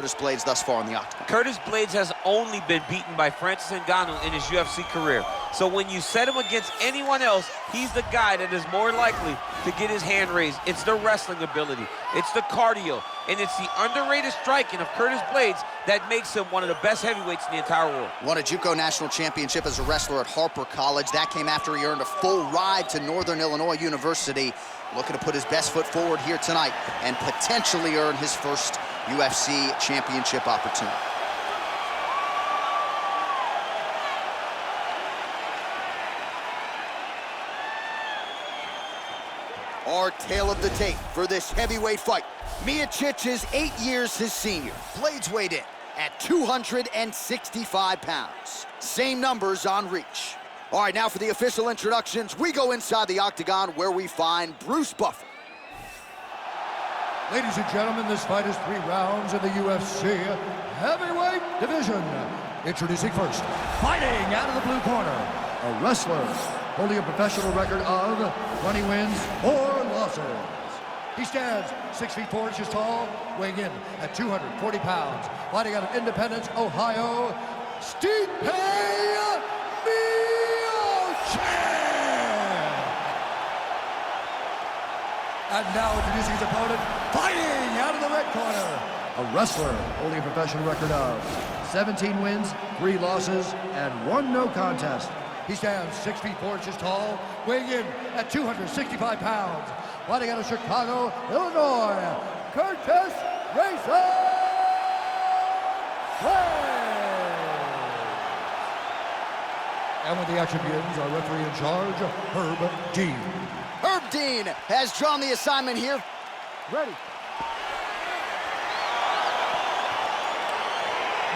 Curtis Blaydes thus far in the octagon? Curtis Blaydes has only been beaten by Francis Ngannou in his UFC career. So when you set him against anyone else, he's the guy that is more likely to get his hand raised. It's the wrestling ability, it's the cardio, and it's the underrated striking of Curtis Blaydes that makes him one of the best heavyweights in the entire world. Won a JUCO national championship as a wrestler at Harper College. That came after he earned a full ride to Northern Illinois University. Looking to put his best foot forward here tonight and potentially earn his first UFC championship opportunity. Our tale of the tape for this heavyweight fight. Miocic is 8 years his senior. Blaydes weighed in at 265 pounds. Same numbers on reach. All right, now for the official introductions, we go inside the octagon where we find Bruce Buffer. Ladies and gentlemen, this fight is 3 rounds in the UFC heavyweight division. Introducing first, fighting out of the blue corner, a wrestler holding a professional record of 20 wins, 4 losses. He stands 6 feet 4 inches tall, weighing in at 240 pounds. Fighting out of Independence, Ohio, Stipe And now introducing his opponent, fighting out of the red corner, a wrestler holding a professional record of 17 wins, 3 losses, and 1 no contest. He stands 6 feet 4 inches tall, weighing in at 265 pounds. Fighting out of Chicago, Illinois, Curtis Blaydes. And when the action begins, our referee in charge, Herb Dean. Herb Dean has drawn the assignment here. Ready.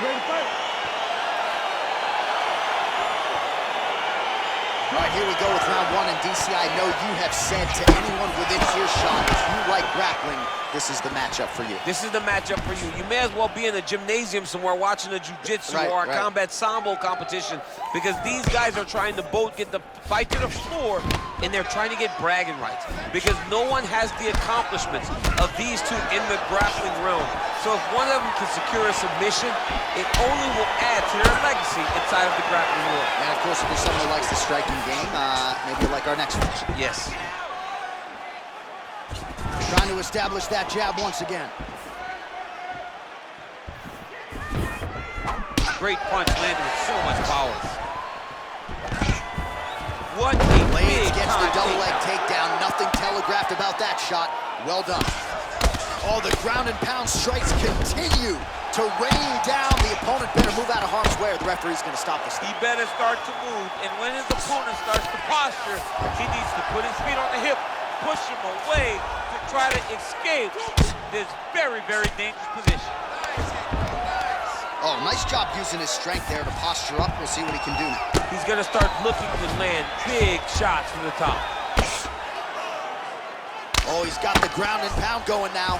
Ready to fight. All right, here we go with round 1. And DC, I know you have said to anyone within earshot, if you like grappling, this is the matchup for you. This is the matchup for you. You may as well be in a gymnasium somewhere watching a jiu-jitsu or a combat sambo competition, because these guys are trying to both get the fight to the floor, and they're trying to get bragging rights, because no one has the accomplishments of these two in the grappling realm. So if one of them can secure a submission, it only will add to their legacy inside of the grappling world. And of course, if you're someone who likes the striking game, maybe you like our next fight. Yes. Trying to establish that jab once again. Great punch landed with so much power. What a Blaydes gets the double leg takedown. Nothing telegraphed about that shot. Well done. Oh, the ground and pound strikes continue to rain down. The opponent better move out of harm's way or the referee's going to stop this. He better start to move, and when his opponent starts to posture, he needs to put his feet on the hip, push him away to try to escape this very, very dangerous position. Oh, nice job using his strength there to posture up. We'll see what he can do now. He's going to start looking to land big shots from the top. Oh, he's got the ground and pound going now.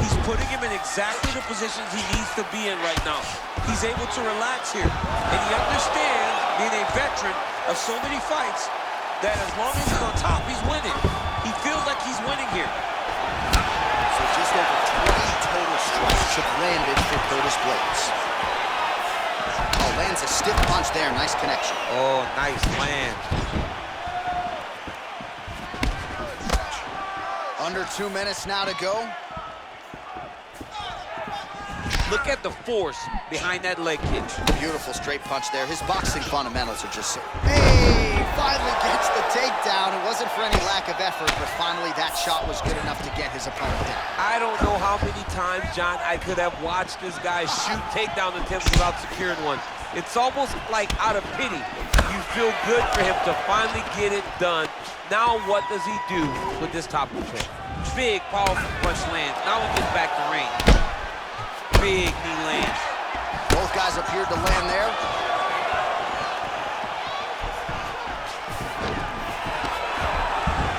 He's putting him in exactly the positions he needs to be in right now. He's able to relax here, and he understands, being a veteran of so many fights, that as long as he's on top, he's winning. He feels like he's winning here. So just over 20 total strikes have landed for Curtis Blaydes. Oh, lands a stiff punch there. Nice connection. Oh, nice land. Under 2 minutes now to go. Look at the force behind that leg kick. Beautiful straight punch there. His boxing fundamentals are just so... Hey, finally gets the takedown. It wasn't for any lack of effort, but finally that shot was good enough to get his opponent down. I don't know how many times, John, I could have watched this guy shoot takedown attempts without securing one. It's almost like out of pity. You feel good for him to finally get it done. Now what does he do with this top control? Big, powerful punch lands. Now he gets back to range. Big knee lands. Both guys appeared to land there.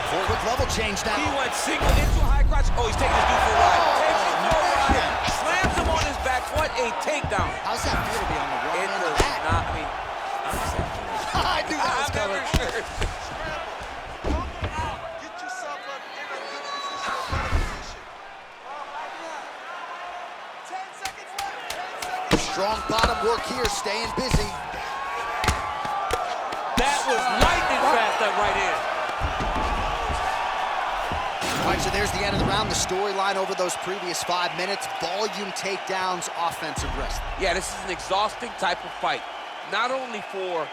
Forward level change now. He went single into a high crotch. Oh, he's taking his dude for a ride. Takes him for a ride. Slams him on his back. What a takedown. How's that feel to be on the wrong It end of does that? not, I mean, I'm saying. I knew that was coming. Sure. Strong bottom work here, staying busy. That was lightning fast, that right hand. All right, so there's the end of the round. The storyline over those previous 5 minutes, volume takedowns, offensive wrestling. Yeah, this is an exhausting type of fight. Not only for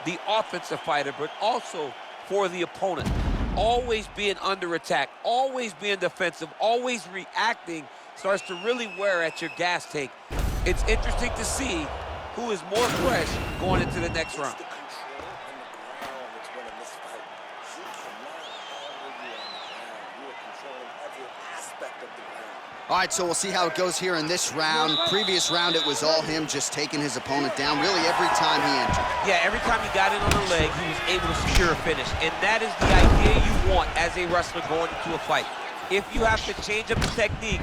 the offensive fighter, but also for the opponent. Always being under attack, always being defensive, always reacting starts to really wear at your gas tank. It's interesting to see who is more fresh going into the next round. All right, so we'll see how it goes here in this round. Previous round, it was all him just taking his opponent down really every time he entered. Yeah, every time he got in on the leg, he was able to secure a finish. And that is the idea you want as a wrestler going into a fight. If you have to change up the technique,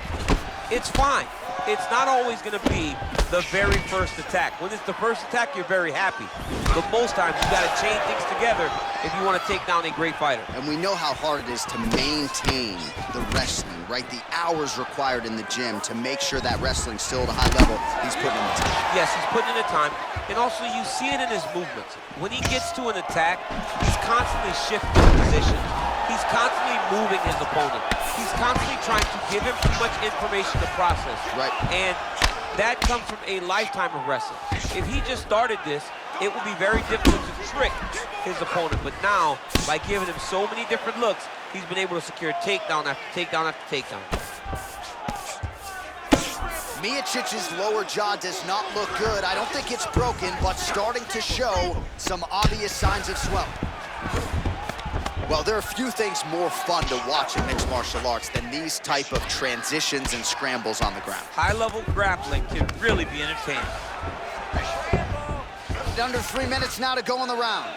it's fine. It's not always going to be the very first attack. When it's the first attack, you're very happy. But most times, you got to chain things together if you want to take down a great fighter. And we know how hard it is to maintain the wrestling, right? The hours required in the gym to make sure that wrestling's still at a high level. He's putting in the time. Yes, he's putting in the time. And also, you see it in his movements. When he gets to an attack, he's constantly shifting positions. He's constantly moving his opponent. He's constantly trying to give him too much information to process. Right. And that comes from a lifetime of wrestling. If he just started this, it would be very difficult to trick his opponent. But now, by giving him so many different looks, he's been able to secure takedown after takedown after takedown. Miocic's lower jaw does not look good. I don't think it's broken, but starting to show some obvious signs of swelling. Well, there are few things more fun to watch in mixed martial arts than these type of transitions and scrambles on the ground. High-level grappling can really be entertaining. Under 3 minutes now to go in the round.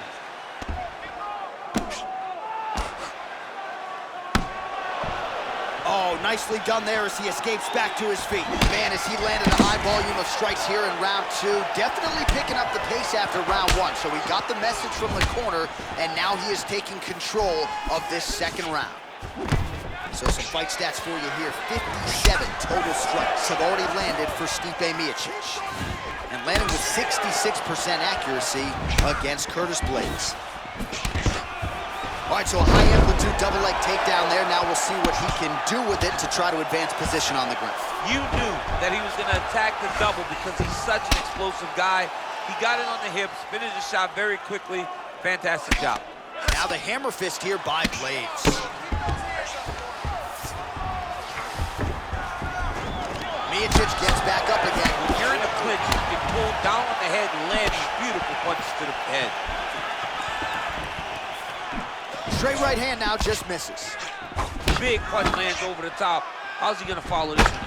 Oh, nicely done there as he escapes back to his feet. Man, as he landed a high volume of strikes here in round 2, definitely picking up the pace after round 1. So he got the message from the corner, and now he is taking control of this second round. So some fight stats for you here. 57 total strikes have already landed for Stipe Miocic, and landing with 66% accuracy against Curtis Blaydes. All right, so a high-amplitude double-leg takedown there. Now we'll see what he can do with it to try to advance position on the ground. You knew that he was going to attack the double because he's such an explosive guy. He got it on the hips, finished the shot very quickly. Fantastic job. Now the hammer fist here by Blaydes. Miocic gets back up again. When you're in the clinch, you can pull down on the head and land these beautiful punches to the head. Straight right hand now, just misses. Big punch lands over the top. How's he gonna follow this one?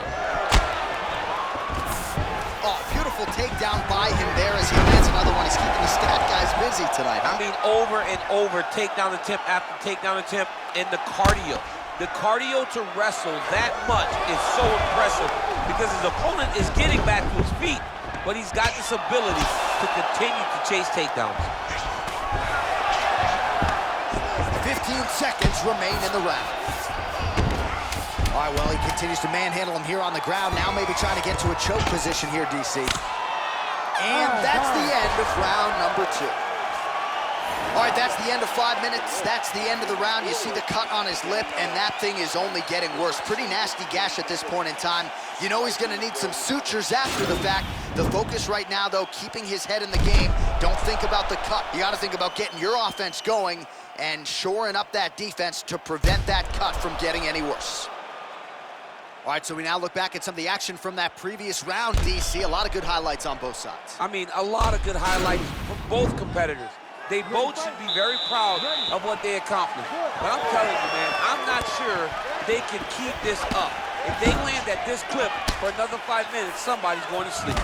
Oh, beautiful takedown by him there as he lands another one. He's keeping the stat guys busy tonight, huh? I mean, over and over, takedown attempt after takedown attempt, and the cardio. The cardio to wrestle that much is so impressive because his opponent is getting back to his feet, but he's got this ability to continue to chase takedowns. 15 seconds remain in the round. All right, well, he continues to manhandle him here on the ground. Now maybe trying to get to a choke position here, DC. And that's the end of round number 2. All right, that's the end of 5 minutes. That's the end of the round. You see the cut on his lip, and that thing is only getting worse. Pretty nasty gash at this point in time. You know he's going to need some sutures after the fact. The focus right now, though, keeping his head in the game. Don't think about the cut. You got to think about getting your offense going and shoring up that defense to prevent that cut from getting any worse. All right, so we now look back at some of the action from that previous round, DC. A lot of good highlights on both sides. I mean, a lot of good highlights from both competitors. They both should be very proud of what they accomplished. But I'm telling you, man, I'm not sure they can keep this up. If they land at this clip for another 5 minutes, somebody's going to sleep.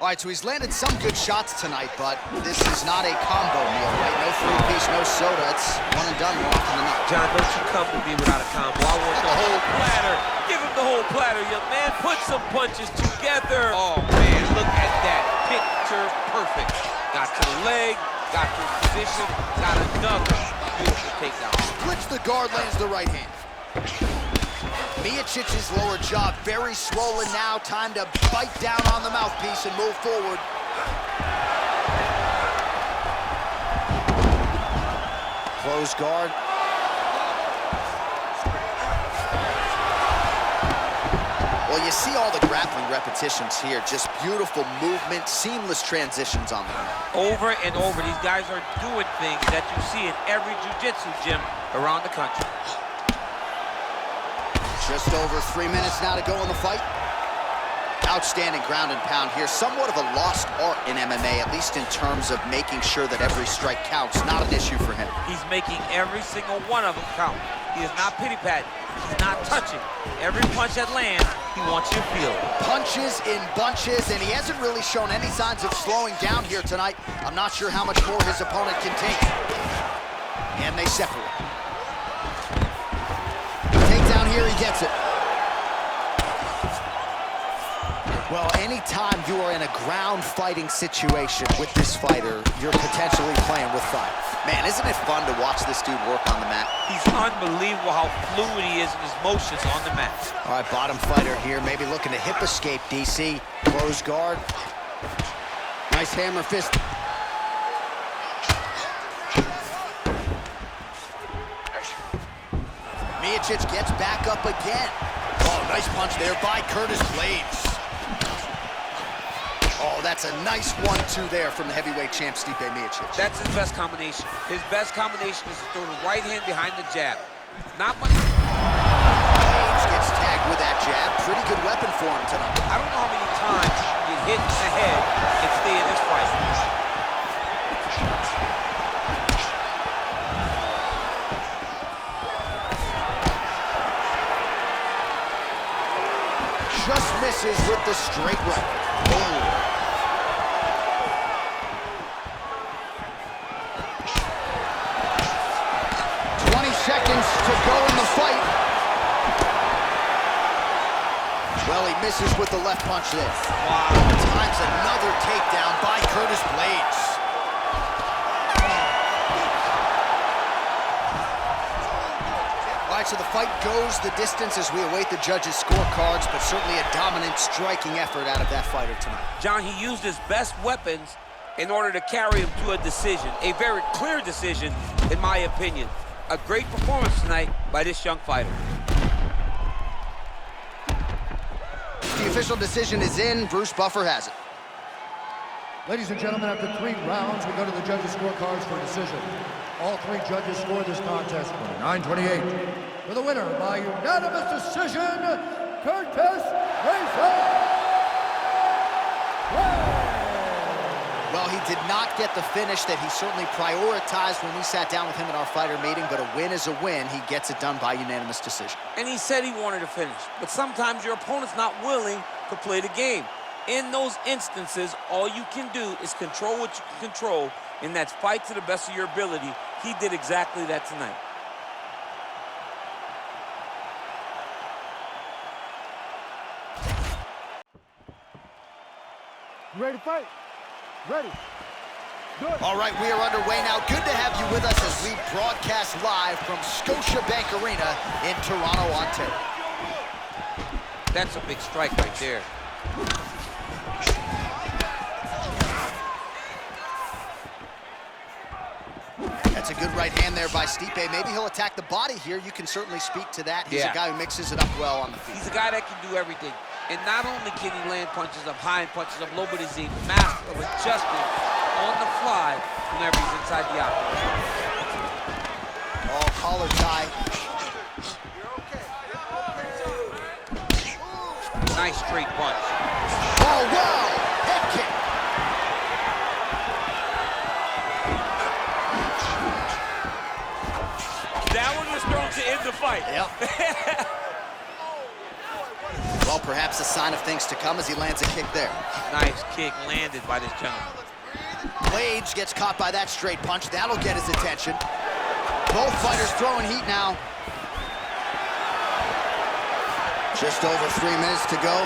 All right, so he's landed some good shots tonight, but this is not a combo meal, right? No three-piece, no soda. It's one and done more often than not. John, don't you come to me without a combo. I want the whole platter. Give him the whole platter, young man. Put some punches together. Oh, man, look at that. Picture perfect. Got to the leg, got to his position, got another beautiful takedown. Splits the guard, lands the right hand. Miocic's lower jaw very swollen now. Time to bite down on the mouthpiece and move forward. Close guard. Well, you see all the grappling repetitions here. Just beautiful movement, seamless transitions on the ground. Over and over, these guys are doing things that you see in every jiu-jitsu gym around the country. Just over 3 minutes now to go in the fight. Outstanding ground and pound here. Somewhat of a lost art in MMA, at least in terms of making sure that every strike counts. Not an issue for him. He's making every single one of them count. He is not pity-patting. He's not touching. Every punch that lands, he wants you to feel it. Punches in bunches, and he hasn't really shown any signs of slowing down here tonight. I'm not sure how much more his opponent can take. And they separate. Takedown here, he gets it. Well, anytime you are in a ground fighting situation with this fighter, you're potentially playing with fire. Man, isn't it fun to watch this dude work on the mat? He's unbelievable how fluid he is in his motions on the mat. All right, bottom fighter here, maybe looking to hip escape, DC. Close guard. Nice hammer fist. Miocic gets back up again. Oh, nice punch there by Blaydes. Oh, that's a nice 1-2 there from the heavyweight champ, Stipe Miocic. That's his best combination. His best combination is to throw the right hand behind the jab. Not much. Blaydes gets tagged with that jab. Pretty good weapon for him tonight. I don't know how many times you can get hit in the head and stay in this fight. Just misses with the straight right. Oh. 20 seconds to go in the fight. Well, he misses with the left punch there. Wow. Times another takedown by Blaydes. All right, so the fight goes the distance as we await the judges' scorecards, but certainly a dominant striking effort out of that fighter tonight. John, he used his best weapons in order to carry him to a decision, a very clear decision, in my opinion. A great performance tonight by this young fighter. The official decision is in. Bruce Buffer has it. Ladies and gentlemen, after 3 rounds, we go to the judges' scorecards for a decision. All 3 judges scored this contest 29-28. For the winner by unanimous decision, Curtis Razor. Well, he did not get the finish that he certainly prioritized when we sat down with him at our fighter meeting, but a win is a win. He gets it done by unanimous decision. And he said he wanted to finish, but sometimes your opponent's not willing to play the game. In those instances, all you can do is control what you can control, and that's fight to the best of your ability. He did exactly that tonight. You ready to fight? Ready. Good. All right, we are underway now. Good to have you with us as we broadcast live from Scotiabank Arena in Toronto, Ontario. That's a big strike right there. That's a good right hand there by Stipe. Maybe he'll attack the body here. You can certainly speak to that. He's a guy who mixes it up well on the feet. He's a guy that can do everything. And not only can he land punches up high and punches up low, but he's a master of adjusting on the fly whenever he's inside the octagon. Oh, collar tie. Nice straight punch. Oh, wow! Head kick. That one was thrown to end the fight. Yep. Well, perhaps a sign of things to come as he lands a kick there. Nice kick landed by this gentleman. Blaydes gets caught by that straight punch. That'll get his attention. Both fighters throwing heat now. Just over 3 minutes to go.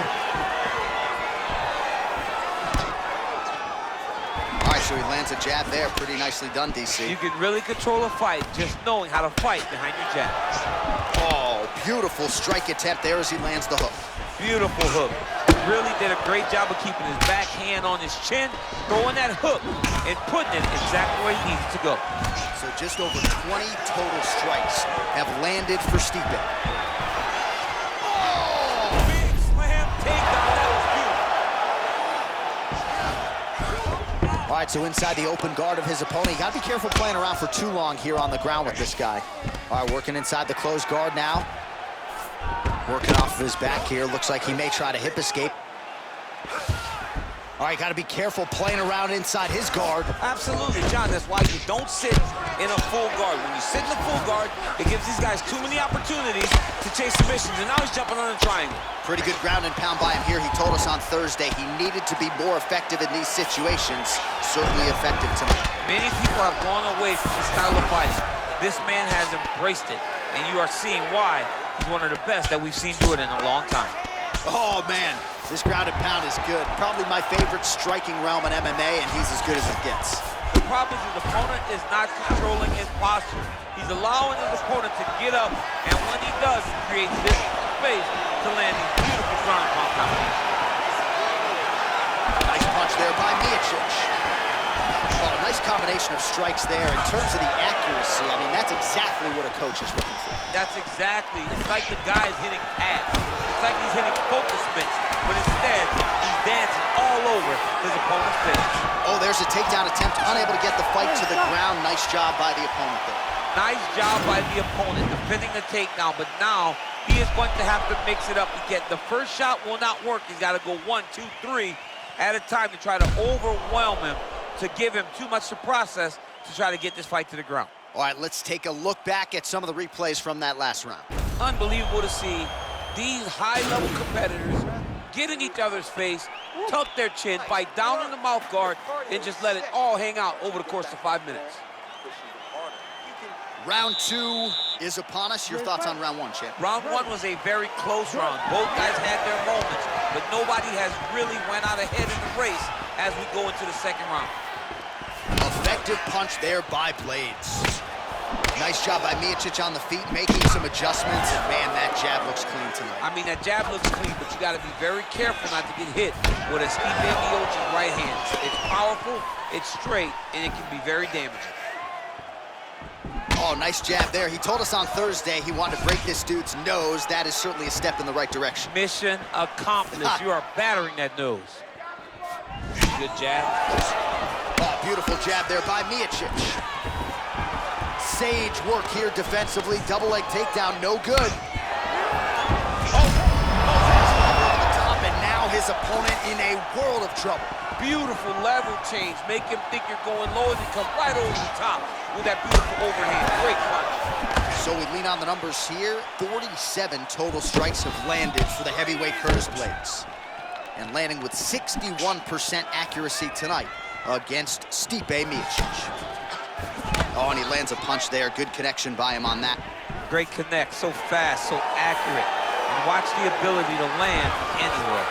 All right, so he lands a jab there. Pretty nicely done, DC. You can really control a fight just knowing how to fight behind your jab. Oh, Beautiful strike attempt there as he lands the hook. Beautiful hook. Really did a great job of keeping his backhand on his chin, throwing that hook, and putting it exactly where he needs to go. So just over 20 total strikes have landed for Stipe. Oh, big slam takedown. That was beautiful. All right, so inside the open guard of his opponent. You got to be careful playing around for too long here on the ground with this guy. All right, working inside the closed guard now. Working off of his back here. Looks like he may try to hip escape. All right, got to be careful playing around inside his guard. Absolutely, John. That's why you don't sit in a full guard. When you sit in the full guard, it gives these guys too many opportunities to chase submissions, and now he's jumping on a triangle. Pretty good ground and pound by him here. He told us on Thursday he needed to be more effective in these situations. Certainly effective tonight. Many people have gone away from this style of fighting. This man has embraced it, and you are seeing why he's one of the best that we've seen do it in a long time. Oh, man, this ground and pound is good. Probably my favorite striking realm in MMA, and he's as good as it gets. The problem is his opponent is not controlling his posture. He's allowing his opponent to get up, and when he does, he creates this space to land these beautiful ground and pound combinations. Nice punch there by Miocic. Oh, nice combination of strikes there. In terms of the accuracy, I mean, that's exactly what a coach is looking for. That's exactly. It's like the guy is hitting pads. It's like he's hitting focus mitts, but instead, he's dancing all over his opponent's face. Oh, there's a takedown attempt, unable to get the fight to the ground. Nice job by the opponent there. Nice job by the opponent, defending the takedown, but now he is going to have to mix it up again. The first shot will not work. He's got to go 1, 2, 3 at a time to try to overwhelm him, to give him too much to process to try to get this fight to the ground. All right, let's take a look back at some of the replays from that last round. Unbelievable to see these high-level competitors get in each other's face, tuck their chin, fight down in the mouth guard, and just let it all hang out over the course of 5 minutes. Round 2 is upon us. Your thoughts on round 1, champ? Round 1 was a very close round. Both guys had their moments, but nobody has really went out ahead in the race as we go into the second round. Effective punch there by Blaydes. Nice job by Miocic on the feet, making some adjustments, and man, that jab looks clean tonight. I mean, that jab looks clean, but you gotta be very careful not to get hit with a Stipe Miocic right hand. It's powerful, it's straight, and it can be very damaging. Oh, nice jab there. He told us on Thursday he wanted to break this dude's nose. That is certainly a step in the right direction. Mission accomplished. You are battering that nose. Good jab. Oh, beautiful jab there by Miocic. Sage work here defensively. Double leg takedown, no good. Oh, that's over the top, and now his opponent in a world of trouble. Beautiful level change. Make him think you're going low, and come right over the top with that beautiful overhand. Great punch. So we lean on the numbers here. 47 total strikes have landed for the heavyweight Curtis Blaydes, and landing with 61% accuracy tonight against Stipe Miocic. Oh, and he lands a punch there. Good connection by him on that. Great connect, so fast, so accurate. And watch the ability to land anywhere.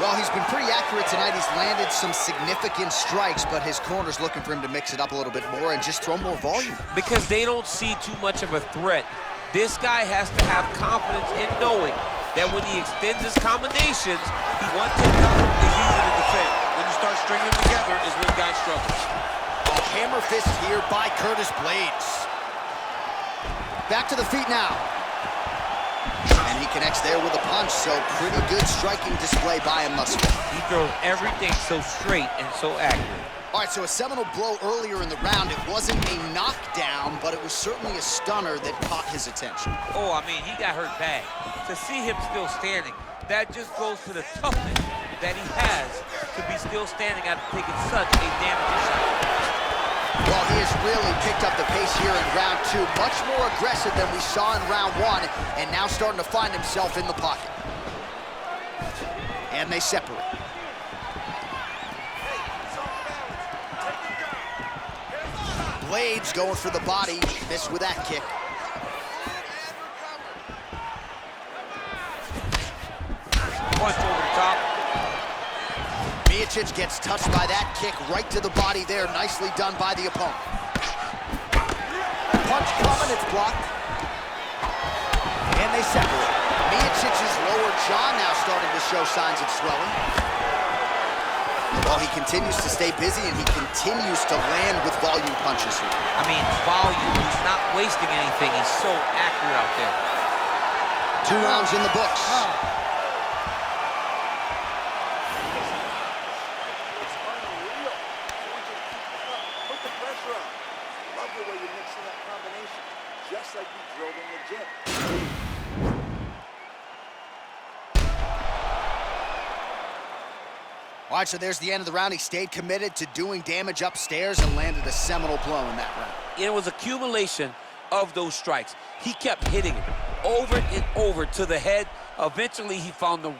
Well, he's been pretty accurate tonight. He's landed some significant strikes, but his corner's looking for him to mix it up a little bit more and just throw more volume. Because they don't see too much of a threat. This guy has to have confidence in knowing that when he extends his combinations, one takedown is easy to defend. When you start stringing them together is when guys struggle. A hammer fist here by Curtis Blaydes. Back to the feet now. And he connects there with a punch, so pretty good striking display by him thus far. He throws everything so straight and so accurate. All right, so a seminal blow earlier in the round. It wasn't a knockdown, but it was certainly a stunner that caught his attention. Oh, I mean, he got hurt bad. To see him still standing, that just goes to the toughness that he has to be still standing after taking such a damaging shot. Well, he has really picked up the pace here in round 2. Much more aggressive than we saw in round 1, and now starting to find himself in the pocket. And they separate. Blaydes going for the body, missed with that kick. Punch over the top. Miocic gets touched by that kick right to the body there. Nicely done by the opponent. Punch coming, it's blocked. they separate. Miocic's lower jaw now starting to show signs of swelling. Well, he continues to stay busy, and he continues to land with volume punches here. I mean, volume. He's not wasting anything. He's so accurate out there. 2 rounds in the books. Put the pressure on. Love the way you're mixing that combination, just like you drilled in the gym. All right, so there's the end of the round. He stayed committed to doing damage upstairs and landed a seminal blow in that round. It was accumulation of those strikes. He kept hitting it over and over to the head. Eventually, he found the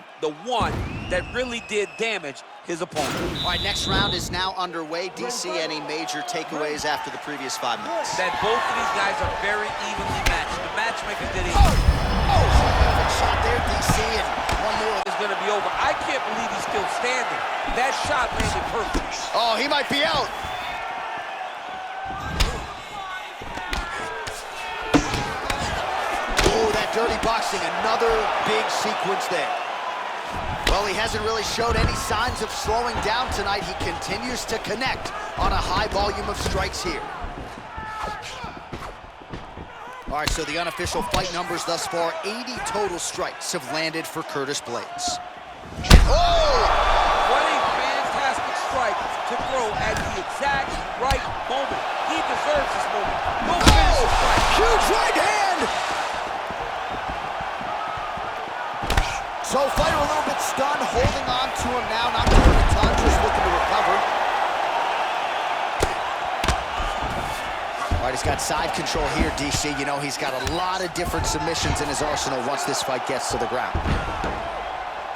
one that really did damage his opponent. All right, next round is now underway. DC, any major takeaways after the previous 5 minutes? That both of these guys are very evenly matched. The matchmaker did it. Perfect shot there, DC, and one more. Is going to be over. I can't believe he's still standing. That shot landed perfect. Oh, he might be out. Oh, that dirty boxing, another big sequence there. Well, he hasn't really showed any signs of slowing down tonight. He continues to connect on a high volume of strikes here. All right, so the unofficial fight numbers thus far, 80 total strikes have landed for Curtis Blaydes. Oh! What a fantastic strike to throw at the exact right moment. He deserves this moment. No finish the fight. Huge right hand! So fighter a little bit stunned, holding on to him now, not doing a ton, just looking to recover. All right, he's got side control here, DC. You know, he's got a lot of different submissions in his arsenal once this fight gets to the ground.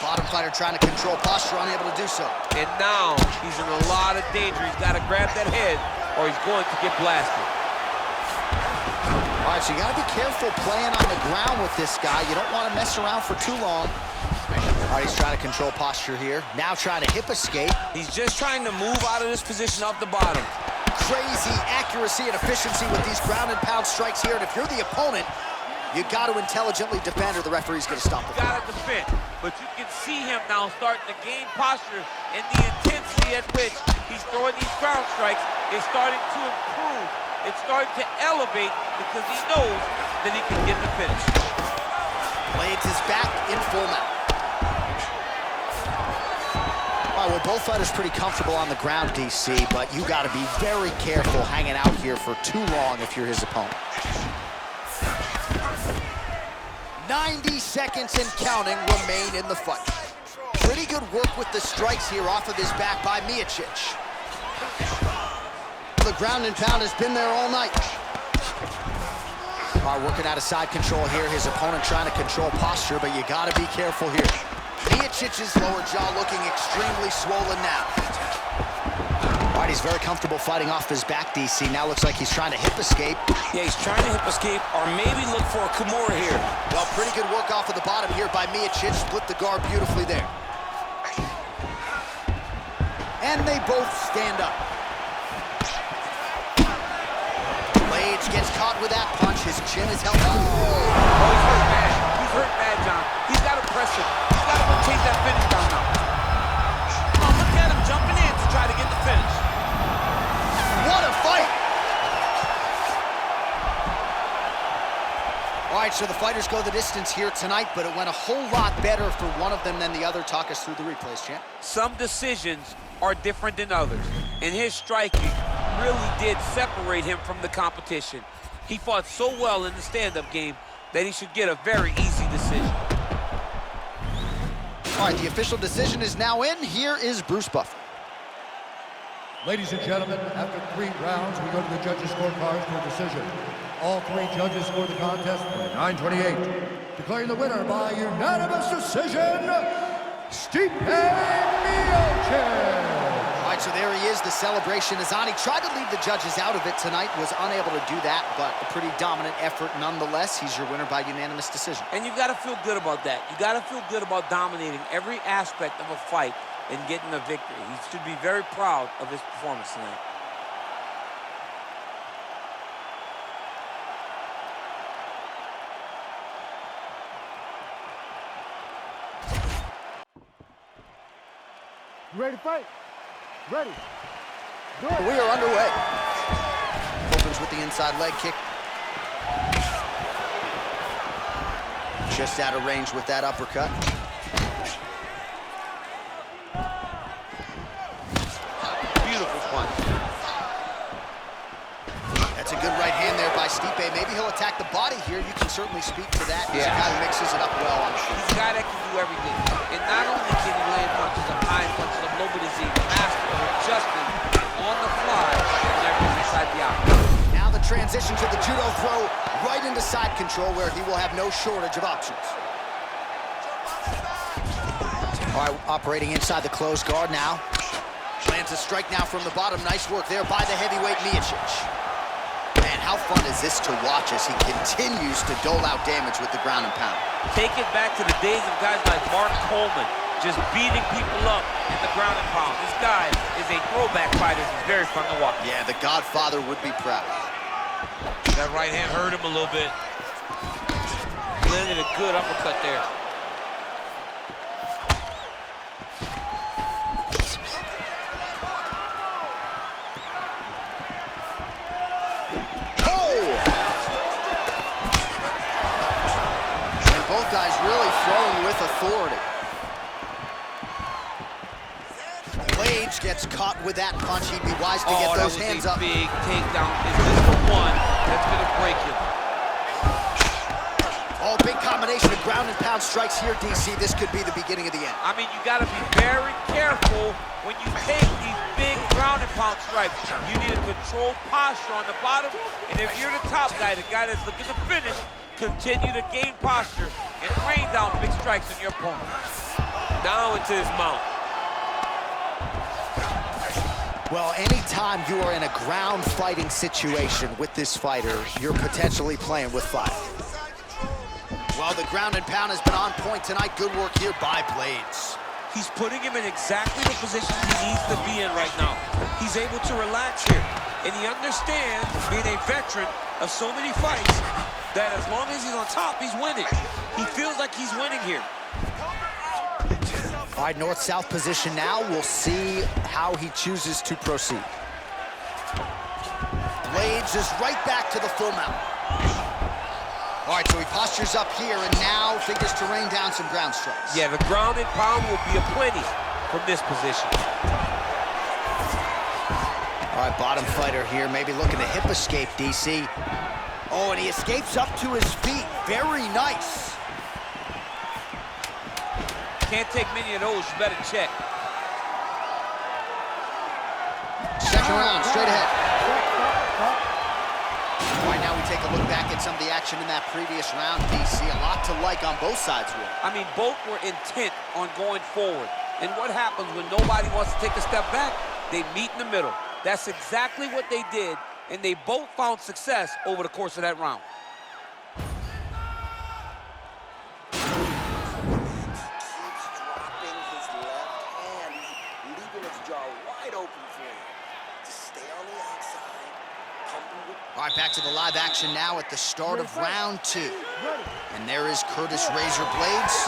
Bottom fighter trying to control posture, unable to do so. And now he's in a lot of danger. He's got to grab that head or he's going to get blasted. All right, so you got to be careful playing on the ground with this guy. You don't want to mess around for too long. All right, he's trying to control posture here. Now trying to hip escape. He's just trying to move out of this position off the bottom. Crazy accuracy and efficiency with these ground and pound strikes here. And if you're the opponent, you got to intelligently defend or the referee's going to stop the fight. Got to defend, but you can see him now starting to gain posture, and the intensity at which he's throwing these ground strikes is starting to improve. It's starting to elevate because he knows that he can get the finish. Blaydes is back in full mount. All right, well, both fighters pretty comfortable on the ground, DC, but you got to be very careful hanging out here for too long if you're his opponent. 90 seconds and counting remain in the fight. Pretty good work with the strikes here off of his back by Miocic. The ground and pound has been there all night. All right, working out of side control here. His opponent trying to control posture, but you got to be careful here. Miocic's lower jaw looking extremely swollen now. All right, he's very comfortable fighting off his back, DC. Now looks like he's trying to hip escape. Yeah, he's trying to hip escape or maybe look for a Kimura here. Well, pretty good work off of the bottom here by Miocic. Split the guard beautifully there. And they both stand up. Blaydes gets caught with that punch. His chin is held up. Oh, he's hurt bad. He's hurt bad, John. He's got to press him. He's got to chase that finish down now. Oh, look at him jumping in to try to get the finish. What a fight! All right, so the fighters go the distance here tonight, but it went a whole lot better for one of them than the other. Talk us through the replays, champ. Some decisions are different than others, and his striking really did separate him from the competition. He fought so well in the stand-up game that he should get a very easy decision. All right, the official decision is now in. Here is Bruce Buffer. Ladies and gentlemen, after 3 rounds, we go to the judges' scorecards for a decision. All 3 judges scored the contest 29-28. Declaring the winner by unanimous decision, Stipe Miocic. All right, so there he is, the celebration. Azani tried to leave the judges out of it tonight, was unable to do that, but a pretty dominant effort nonetheless. He's your winner by unanimous decision. And you've got to feel good about that. You got to feel good about dominating every aspect of a fight and getting a victory. He should be very proud of his performance tonight. You ready to fight? Ready. Go. We are underway. Opens with the inside leg kick. Just out of range with that uppercut. Beautiful punch. That's a good right hand there by Stipe. Maybe he'll attack the body here. You can certainly speak to that. He's a guy who mixes it up well on the feet. He's a guy that can do everything. And not only can he land punches, high punches, low, but is he master of adjusting on the fly whenever he's inside the octagon. Now the transition to the judo throw right into side control where he will have no shortage of options. All right, operating inside the closed guard now. Lands a strike now from the bottom. Nice work there by the heavyweight Miocic. Man, how fun is this to watch as he continues to dole out damage with the ground and pound. Take it back to the days of guys like Mark Coleman, just beating people up in the ground and pound. This guy is a throwback fighter. He's very fun to watch. Yeah, the Godfather would be proud. That right hand hurt him a little bit. Landed a good uppercut there. Both guys really throwing with authority. Blaydes gets caught with that punch. He'd be wise to get those hands up. Big takedown. Is this the one that's going to break him? Oh, big combination of ground and pound strikes here, DC. This could be the beginning of the end. I mean, you got to be very careful when you take these big ground and pound strikes. You need a controlled posture on the bottom, and if you're the top guy, the guy that's looking to finish, continue to gain posture and rain down big strikes on your opponent. Down into his mount. Well, anytime you are in a ground fighting situation with this fighter, you're potentially playing with fire. Well, the ground and pound has been on point tonight. Good work here by Blaydes. He's putting him in exactly the position he needs to be in right now. He's able to relax here, and he understands, being a veteran of so many fights, that as long as he's on top, he's winning. He feels like he's winning here. All right, north-south position now. We'll see how he chooses to proceed. Blaydes is right back to the full mount. All right, so he postures up here and now figures to rain down some ground strikes. Yeah, the ground and pound will be aplenty from this position. All right, bottom fighter here, maybe looking to hip escape, DC. Oh, and he escapes up to his feet. Very nice. Can't take many of those, you better check. Second round, straight ahead. All right, now we take a look back at some of the action in that previous round, DC. A lot to like on both sides here. I mean, both were intent on going forward. And what happens when nobody wants to take a step back? They meet in the middle. That's exactly what they did, and they both found success over the course of that round. All right, back to the live action now at the start of round 2. And there is Curtis Razor Blaydes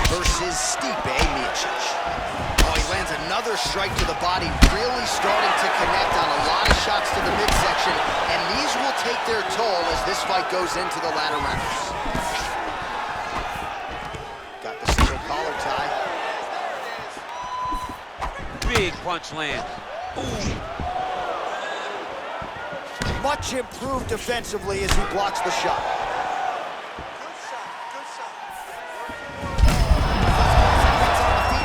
versus Stipe Miocic. Oh, he lands another strike to the body, really starting to connect on a lot of shots to the midsection, and these will take their toll as this fight goes into the latter rounds. Got the single collar tie. Big punch land. Ooh. Much improved defensively as he blocks the shot.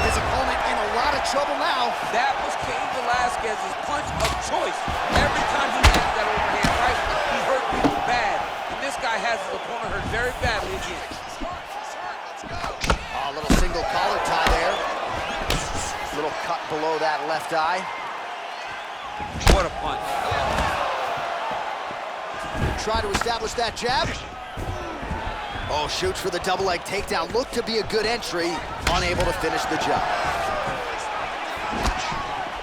His opponent in a lot of trouble now. That was Cain Velasquez's punch of choice. Every time he landed that overhand right, he hurt people bad. And this guy has his opponent hurt very badly again. A little single collar tie there. Little cut below that left eye. What a punch. Try to establish that jab. Oh, shoots for the double leg takedown. Looked to be a good entry. Unable to finish the job.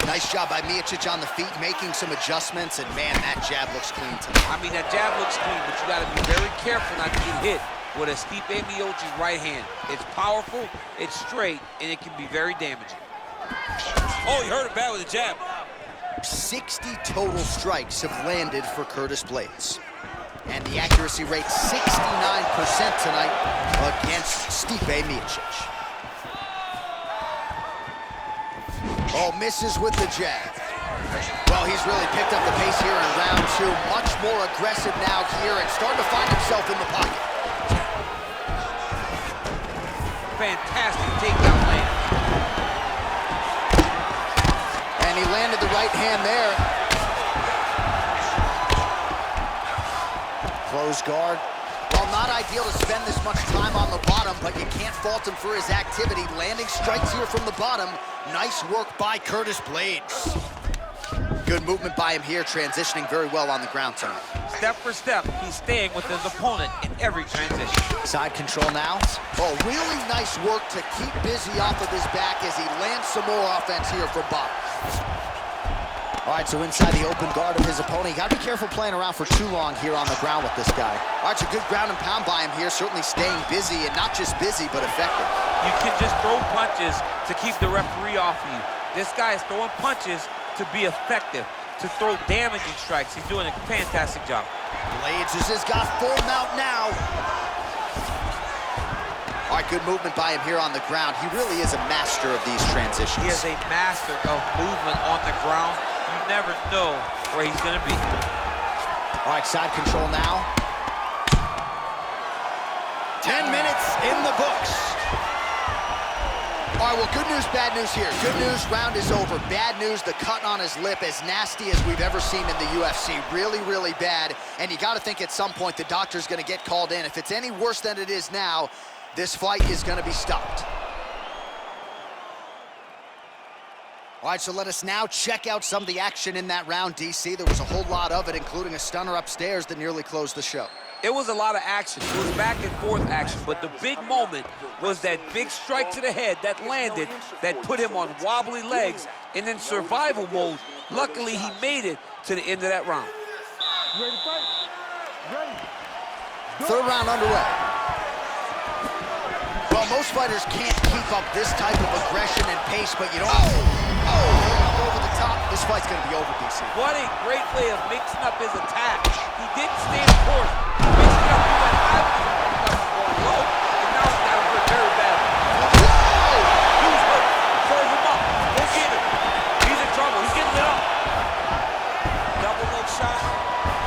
Nice job by Miocic on the feet, making some adjustments, and man, that jab looks clean tonight. I mean, that jab looks clean, but you gotta be very careful not to get hit with a Stipe Miocic right hand. It's powerful, it's straight, and it can be very damaging. Oh, he hurt him bad with a jab. 60 total strikes have landed for Curtis Blaydes. And the accuracy rate 69% tonight against Stipe Miocic. Oh, misses with the jab. Well, he's really picked up the pace here in round two. Much more aggressive now here and starting to find himself in the pocket. Fantastic takedown land. And he landed the right hand there. Close guard. Well, not ideal to spend this much time on the bottom, but you can't fault him for his activity. Landing strikes here from the bottom. Nice work by Curtis Blaydes. Good movement by him here, transitioning very well on the ground tonight. Step for step, he's staying with his opponent in every transition. Side control now. Oh, really nice work to keep busy off of his back as he lands some more offense here from bottom. All right, so inside the open guard of his opponent. You gotta be careful playing around for too long here on the ground with this guy. All right, so good ground and pound by him here, certainly staying busy, and not just busy, but effective. You can just throw punches to keep the referee off of you. This guy is throwing punches to be effective, to throw damaging strikes. He's doing a fantastic job. Blaydes has got full mount now. All right, good movement by him here on the ground. He really is a master of these transitions. He is a master of movement on the ground. You never know where he's gonna be. All right, side control now. 10 minutes in the books. All right, well, good news, bad news here. Good news, round is over. Bad news, the cut on his lip, as nasty as we've ever seen in the UFC. Really, really bad. And you got to think at some point the doctor's going to get called in. If it's any worse than it is now, this fight is going to be stopped. All right, so let us now check out some of the action in that round, DC. There was a whole lot of it, including a stunner upstairs that nearly closed the show. It was a lot of action. It was back and forth action, but the big moment was that big strike to the head that landed, that put him on wobbly legs, and in survival mode, luckily he made it to the end of that round. Ready to fight? Ready. Third round underway. Well, most fighters can't keep up this type of aggression and pace, but you don't. Over the top. This fight's going to be over, DC. What a great way of mixing up his attack. He didn't stay the course. He mixed it up. He went high, going low, and now he's got him hurt very badly. Whoa! He's hurt. Serve him up. Go get him. He's in trouble. He's getting lit up. Double leg shot.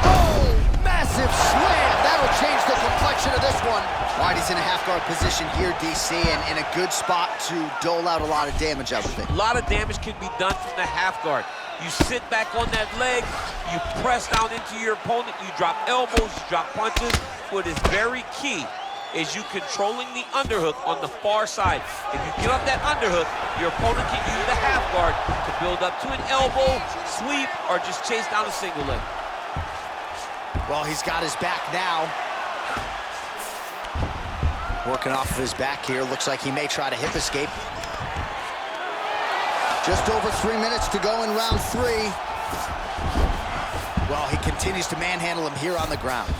Oh, massive slam. That'll change the complexion of this one. All right, he's in a half-guard position here, DC, and in a good spot to dole out a lot of damage, I would think. A lot of damage can be done from the half guard. You sit back on that leg, you press down into your opponent, you drop elbows, you drop punches. What is very key is you controlling the underhook on the far side. If you give up that underhook, your opponent can use the half guard to build up to an elbow, sweep, or just chase down a single leg. Well, he's got his back now. Working off of his back here. Looks like he may try to hip escape. Just over 3 minutes to go in round three. Well, he continues to manhandle him here on the ground.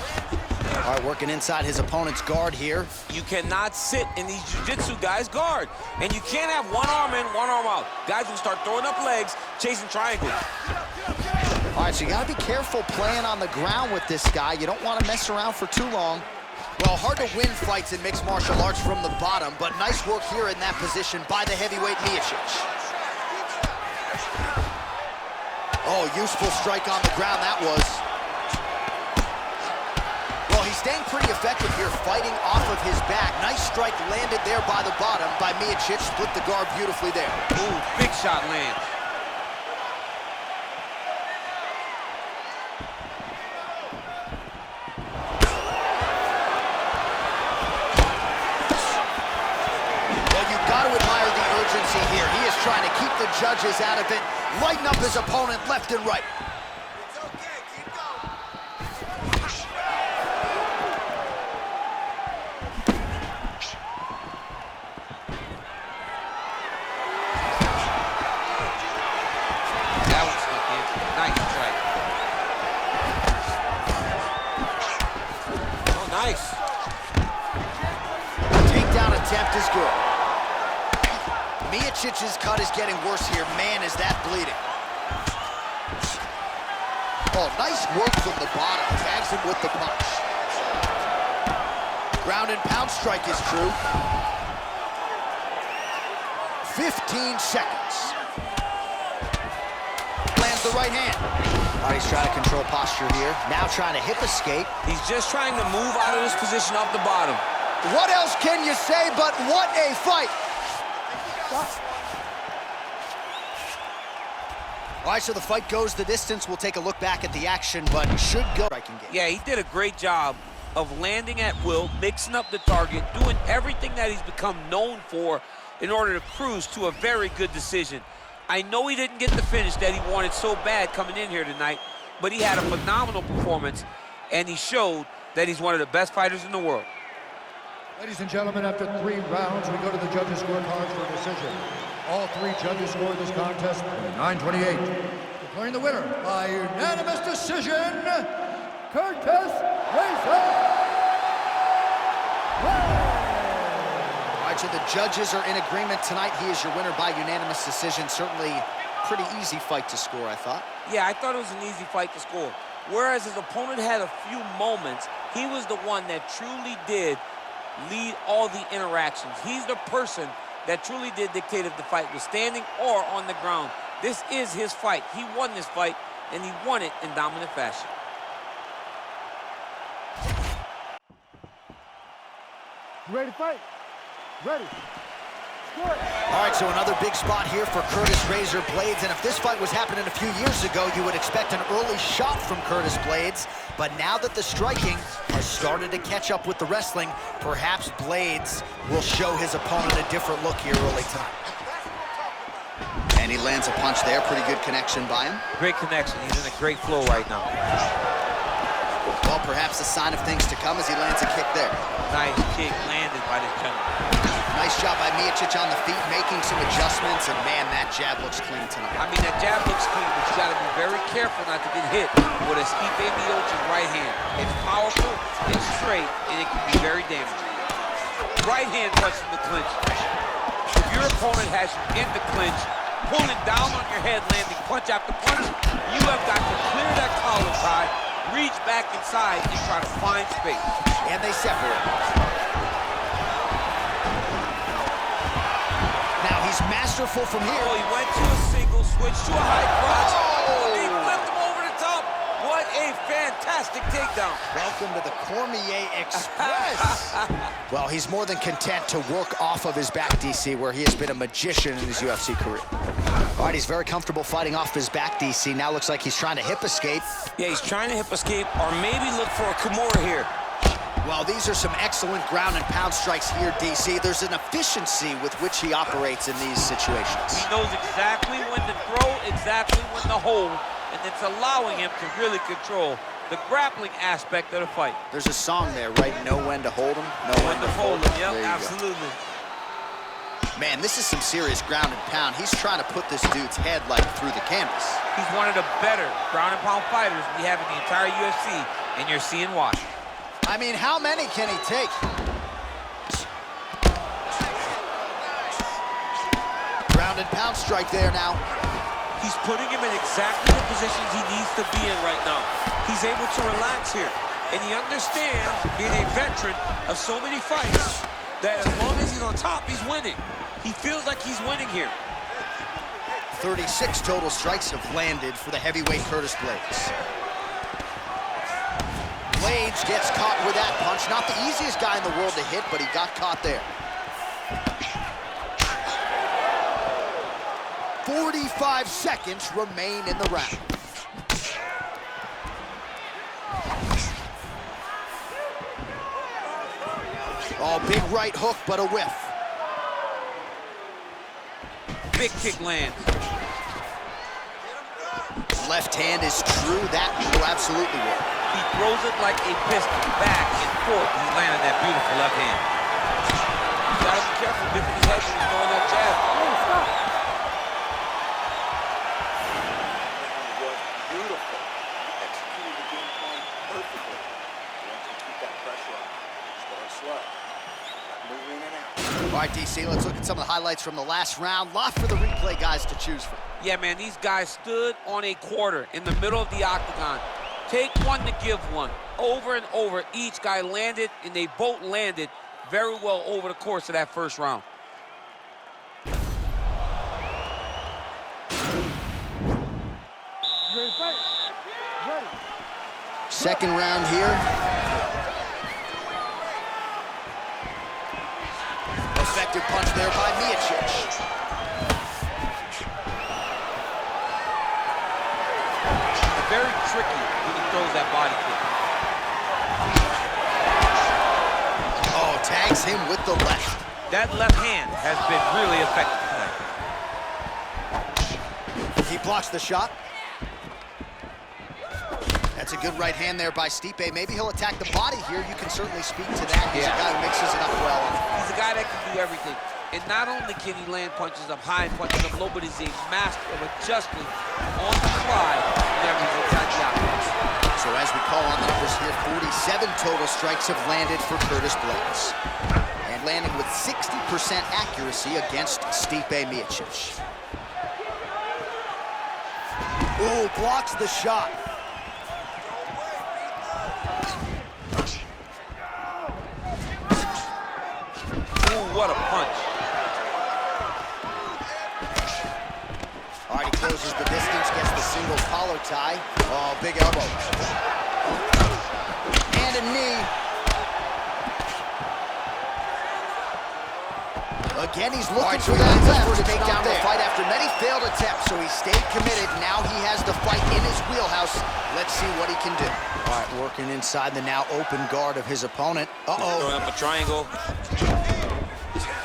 All right, working inside his opponent's guard here. You cannot sit in these jiu-jitsu guys' guard. And you can't have one arm in, one arm out. Guys will start throwing up legs, chasing triangles. All right, so you got to be careful playing on the ground with this guy. You don't want to mess around for too long. Well, hard to win fights in mixed martial arts from the bottom, but nice work here in that position by the heavyweight Miocic. Oh, useful strike on the ground that was. Well, he's staying pretty effective here, fighting off of his back. Nice strike landed there by the bottom by Miocic. Split the guard beautifully there. Ooh, big shot lands. Here. He is trying to keep the judges out of it, lighten up his opponent left and right. It's okay, keep going. That was looking nice strike. Oh, nice. The takedown attempt is good. Miocic's cut is getting worse here. Man, is that bleeding. Oh, nice work from the bottom. Tags him with the punch. Ground and pound strike is true. 15 seconds. Lands the right hand. All right, he's trying to control posture here. Now trying to hip escape. He's just trying to move out of this position off the bottom. What else can you say but what a fight? All right, so the fight goes the distance. We'll take a look back at the action, but should go striking game. Yeah, he did a great job of landing at will, mixing up the target, doing everything that he's become known for in order to cruise to a very good decision. I know he didn't get the finish that he wanted so bad coming in here tonight, but he had a phenomenal performance, and he showed that he's one of the best fighters in the world. Ladies and gentlemen, after 3 rounds, we go to the judges' scorecards for a decision. All 3 judges scored this contest 9-28. Declaring the winner by unanimous decision, Curtis Blaydes. All right, so the judges are in agreement tonight. He is your winner by unanimous decision. Certainly pretty easy fight to score, I thought. Yeah, I thought it was an easy fight to score. Whereas his opponent had a few moments, he was the one that truly did lead all the interactions. He's the person that truly did dictate if the fight was standing or on the ground. This is his fight. He won this fight, and he won it in dominant fashion. You ready to fight? Ready. Good. All right, so another big spot here for Curtis Razor Blaydes, and if this fight was happening a few years ago, you would expect an early shot from Curtis Blaydes, but now that the striking has started to catch up with the wrestling, perhaps Blaydes will show his opponent a different look here early tonight. And he lands a punch there, pretty good connection by him. Great connection. He's in a great flow right now. Well, perhaps a sign of things to come as he lands a kick there. Nice kick landed by this gentleman. Nice job by Miocic on the feet, making some adjustments, and man, that jab looks clean tonight. I mean, that jab looks clean, but you gotta be very careful not to get hit with a Miocic right hand. It's powerful, it's straight, and it can be very damaging. Right hand punch in the clinch. If your opponent has you in the clinch, pulling down on your head, landing punch after punch, you have got to clear that collar tie, reach back inside, and try to find space. And they separate. Now he's masterful from here. Oh, he went to a single, switched to a high crotch. Oh, he flipped him over the top. What a fantastic takedown. Welcome to the Cormier Express. Well, he's more than content to work off of his back, DC, where he has been a magician in his UFC career. All right, he's very comfortable fighting off his back, DC. Now looks like he's trying to hip escape. Yeah, he's trying to hip escape or maybe look for a Kimura here. Well, these are some excellent ground and pound strikes here, DC. There's an efficiency with which he operates in these situations. He knows exactly when to throw, exactly when to hold, and it's allowing him to really control the grappling aspect of the fight. There's a song there, right? Know when to hold him, know when to fold him. Yep, There you go. absolutely. Man, this is some serious ground and pound. He's trying to put this dude's head like through the canvas. He's one of the better ground and pound fighters we have in the entire UFC, and you're seeing why. I mean, how many can he take? Ground and pound strike there now. He's putting him in exactly the positions he needs to be in right now. He's able to relax here, and he understands, being a veteran of so many fights, that as long as he's on top, he's winning. He feels like he's winning here. 36 total strikes have landed for the heavyweight Curtis Blaydes. Blaydes gets caught with that punch. Not the easiest guy in the world to hit, but he got caught there. 45 seconds remain in the round. Oh, big right hook, but a whiff. Big kick lands. Left hand is true. That will absolutely work. He throws it like a piston, back and forth. He's landing that beautiful left hand. You gotta be careful, dipping his head when he's throwing that jab. Hey, stop. Was beautiful. Executed the game plan perfectly. He wants to keep that pressure on. Start slow. Move in and out. All right, DC, DC. Let's look at some of the highlights from the last round. Lot for the replay guys to choose from. Yeah, man, these guys stood on a quarter in the middle of the octagon. Take one to give one. Over and over, each guy landed, and they both landed very well over the course of that first round. Ready, fight. Ready. Second round here. Effective punch there by Miocic. Very tricky when he throws that body kick. Oh, tags him with the left. That left hand has been really effective tonight. He blocks the shot. That's a good right hand there by Stipe. Maybe he'll attack the body here. You can certainly speak to that. He's a guy who mixes it up well. He's a guy that can do everything. And not only can he land punches up high and punches up low, but he's a master of adjusting on the fly whenever he's inside the octagon. So as we call on the numbers here, 47 total strikes have landed for Curtis Blaydes. And landing with 60% accuracy against Stipe Miocic. Ooh, blocks the shot. Ooh, what a punch. All right, he closes the distance, gets the single collar tie. Oh, big elbow. And a knee. Again, he's looking for that left to take down the fight after many failed attempts, so he stayed committed. Now he has the fight in his wheelhouse. Let's see what he can do. All right, working inside the now open guard of his opponent. Throwing up a triangle.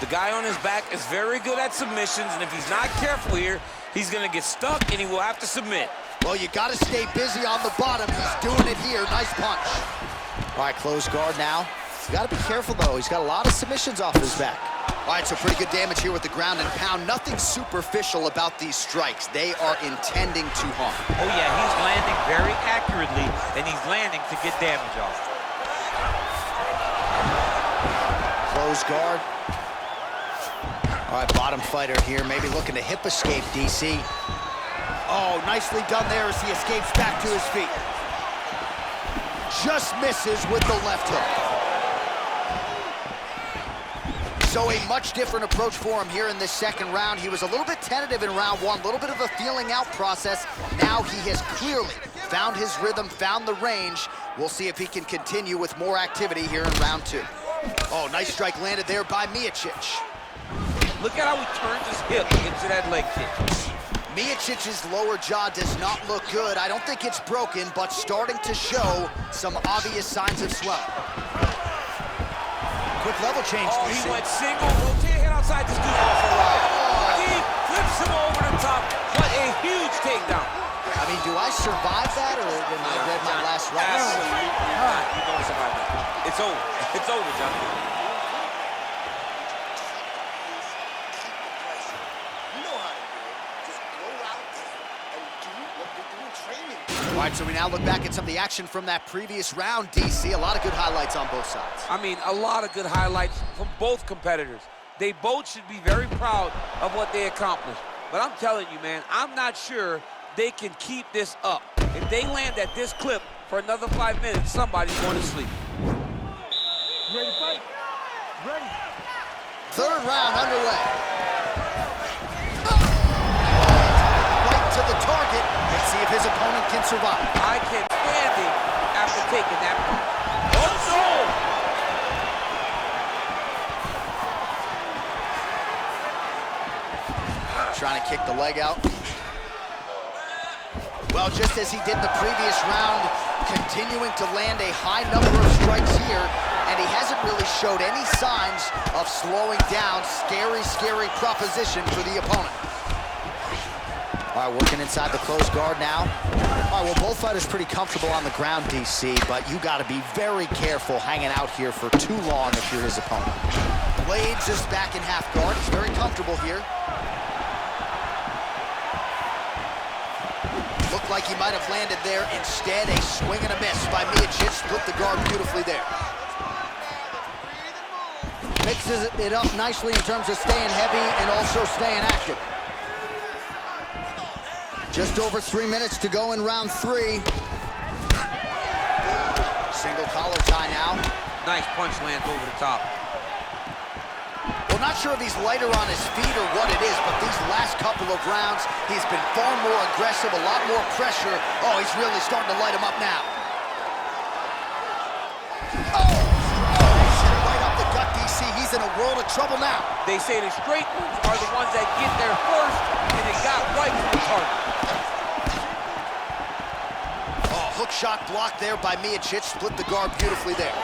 The guy on his back is very good at submissions, and if he's not careful here, he's gonna get stuck and he will have to submit. Well, you gotta stay busy on the bottom. He's doing it here. Nice punch. All right, close guard now. You gotta be careful, though. He's got a lot of submissions off his back. All right, so pretty good damage here with the ground and pound. Nothing superficial about these strikes. They are intending to harm. Oh, yeah, he's landing very accurately, and he's landing to get damage off. Close guard. All right, bottom fighter here, maybe looking to hip escape, DC. Oh, nicely done there as he escapes back to his feet. Just misses with the left hook. So a much different approach for him here in this second round. He was a little bit tentative in round one, a little bit of a feeling out process. Now he has clearly found his rhythm, found the range. We'll see if he can continue with more activity here in round two. Oh, nice strike landed there by Miocic. Look at how he turns his hip into that leg kick. Miocic's lower jaw does not look good. I don't think it's broken, but starting to show some obvious signs of swelling. Quick level change. Oh, he went single, rotate head outside this dude off a ride. He flips him over the top. What a huge takedown. I mean, do I survive that, or did I read my last round? Absolutely not. You don't survive that. It's over. It's over, John. All right, so we now look back at some of the action from that previous round, DC. A lot of good highlights on both sides. I mean, a lot of good highlights from both competitors. They both should be very proud of what they accomplished. But I'm telling you, man, I'm not sure they can keep this up. If they land at this clip for another 5 minutes, somebody's going to sleep. Ready, fight. Ready. Third round underway. Right to the target. Let's see if his opponent can survive. I can stand him after taking that punch. Oh, no! Trying to kick the leg out. Well, just as he did in the previous round, continuing to land a high number of strikes here, and he hasn't really showed any signs of slowing down. Scary, scary proposition for the opponent. All right, working inside the closed guard now. All right, well, both fighters pretty comfortable on the ground, DC, but you got to be very careful hanging out here for too long if you're his opponent. Blaydes is back in half guard. He's very comfortable here. Looked like he might have landed there. Instead, a swing and a miss by Miocic. Split the guard beautifully there. Mixes it up nicely in terms of staying heavy and also staying active. Just over 3 minutes to go in round 3. Single collar tie now. Nice punch lands over the top. Well, not sure if he's lighter on his feet or what it is, but these last couple of rounds, he's been far more aggressive, a lot more pressure. Oh, he's really starting to light him up now. Oh, right up the gut, DC. He's in a world of trouble now. They say the straight ones are the ones that get there first, and they got right to the target. Oh, hook shot blocked there by Miocic. Split the guard beautifully there.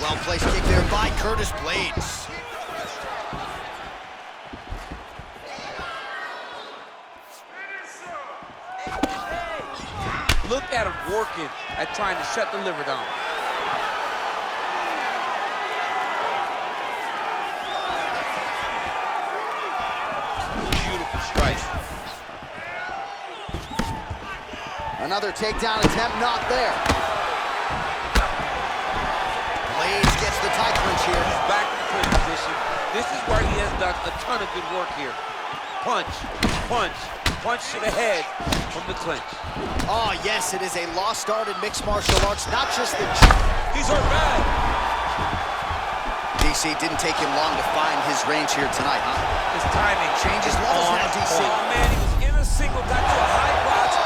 Well-placed kick there by Curtis Blaydes. Look at him working at trying to shut the liver down. Beautiful strike. Another takedown attempt, not there. Blaydes gets the tie clinch here. Back in the clinch position. This is where he has done a ton of good work here. Punch, punch, punch to the head from the clinch. Oh, yes, it is a lost art in mixed martial arts, not just the... He's hurt bad. DC didn't take him long to find his range here tonight, huh? His timing Changes levels now, DC. Oh, man, he was in a single, got to a high box.